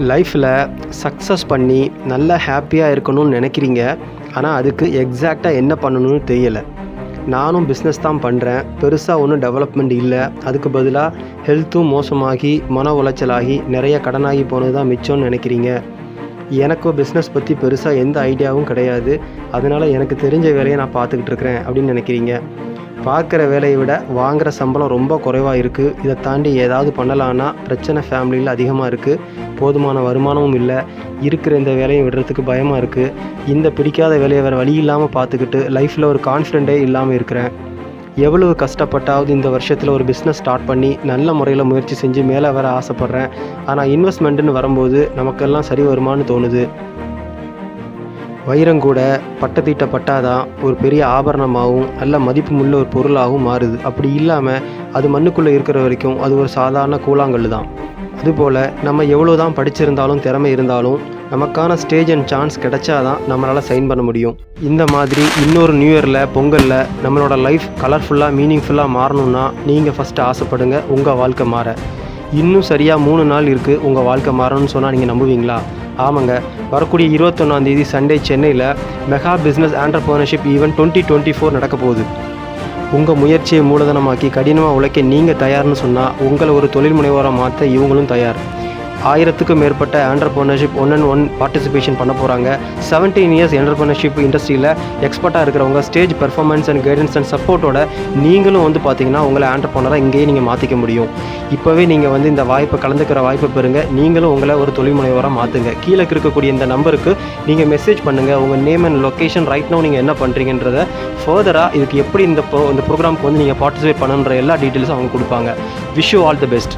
லைஃப்பில் சக்ஸஸ் பண்ணி நல்லா ஹாப்பியாக இருக்கணும்னு நினைக்கிறீங்க. ஆனால் அதுக்கு எக்ஸாக்டாக என்ன பண்ணணும்னு தெரியலை. நானும் பிஸ்னஸ் தான் பண்ணுறேன், பெருசாக ஒன்றும் டெவலப்மெண்ட் இல்லை. அதுக்கு பதிலாக ஹெல்த்தும் மோசமாகி மன உளைச்சலாகி நிறைய கடனாகி போனது தான் மிச்சம்னு நினைக்கிறீங்க. எனக்கும் பிஸ்னஸ் பற்றி பெருசாக எந்த ஐடியாவும் கிடையாது, அதனால் எனக்கு தெரிஞ்ச வேலையை நான் பார்த்துக்கிட்டு இருக்கிறேன் அப்படின்னு நினைக்கிறீங்க. பார்க்குற வேலையை விட வாங்குகிற சம்பளம் ரொம்ப குறைவாக இருக்குது. இதை தாண்டி ஏதாவது பண்ணலான்னா பிரச்சனை ஃபேமிலியில் அதிகமாக இருக்குது. போதுமான வருமானமும் இல்லை. இருக்கிற இந்த வேலையை விடுறதுக்கு பயமாக இருக்குது. இந்த பிடிக்காத வேலையை வேறு வழி இல்லாமல் பார்த்துக்கிட்டு லைஃப்பில் ஒரு கான்ஃபிடென்ட்டே இல்லாமல் இருக்கிறேன். எவ்வளவு கஷ்டப்பட்டாவது இந்த வருஷத்தில் ஒரு பிஸ்னஸ் ஸ்டார்ட் பண்ணி நல்ல முறையில் முயற்சி செஞ்சு மேலே வர ஆசைப்பட்றேன். ஆனால் இன்வெஸ்ட்மெண்ட்டுன்னு வரும்போது நமக்கெல்லாம் சரி வருமானு தோணுது. வைரங்கூட பட்டத்தீட்ட பட்டாதான் ஒரு பெரிய ஆபரணமாகவும் நல்ல மதிப்புமுள்ள ஒரு பொருளாகவும் மாறுது. அப்படி இல்லாமல் அது மண்ணுக்குள்ளே இருக்கிற வரைக்கும் அது ஒரு சாதாரண கூழாங்கல் தான். அதுபோல் நம்ம எவ்வளோ தான் படிச்சிருந்தாலும் திறமை இருந்தாலும் நமக்கான ஸ்டேஜ் அண்ட் சான்ஸ் கிடைச்சாதான் நம்மளால் சைன் பண்ண முடியும். இந்த மாதிரி இன்னொரு நியூ இயரில் பொங்கலில் நம்மளோட லைஃப் கலர்ஃபுல்லாக மீனிங்ஃபுல்லாக மாறணுன்னா நீங்கள் ஃபஸ்ட்டு ஆசைப்படுங்க உங்கள் வாழ்க்கை மாற. இன்னும் சரியாக 3 நாள் இருக்குது உங்கள் வாழ்க்கை மாறணும்னு சொன்னால் நீங்கள் நம்புவீங்களா? ஆமாங்க, வரக்கூடிய 21ஆம் சண்டே சென்னையில் மெகா பிஸ்னஸ் ஆண்டர்பிரினர்ஷிப் ஈவென்ட் 2024 நடக்க போகுது. உங்கள் முயற்சியை மூலதனமாக்கி கடினமாக உழைக்க நீங்கள் தயார்னு சொன்னால் உங்களை ஒரு தொழில் முனைவோராக மாற்ற இவங்களும் தயார். 1000க்கும் மேற்பட்ட ஆண்டர்பிரினர்ஷிப் 1-on-1 பார்ட்டிசிபேஷன் பண்ண போகிறாங்க. 17 இயர்ஸ் என்டர்பிரினர்ஷிப் இண்டஸ்ட்ரியில் எக்ஸ்பர்ட்டாக இருக்கிறவங்க stage performance and guidance and சப்போர்ட்டோட நீங்களும் பார்த்தீங்கன்னா உங்களை ஆண்டர்பிரினராக இங்கேயே நீங்கள் மாற்றிக்க முடியும். இப்போவே நீங்கள் இந்த வாய்ப்பை கலந்துக்கிற வாய்ப்பை பெறுங்க. நீங்களும் உங்களை ஒரு தொழில் முனைவராக மாற்றுங்க. கீழே இருக்கக்கூடிய இந்த நம்பருக்கு நீங்கள் மெசேஜ் பண்ணுங்கள். உங்கள் name and location right no நீங்கள் என்ன பண்ணுறீங்கன்றத ஃபர்தராக இதுக்கு எப்படி இந்த ப்ரோக்ராமுக்கு நீங்கள் பார்ட்டிசிபேட் பண்ணுன்ற எல்லா டீட்டெயில்ஸும் அவங்க கொடுப்பாங்க. Wish you all the best.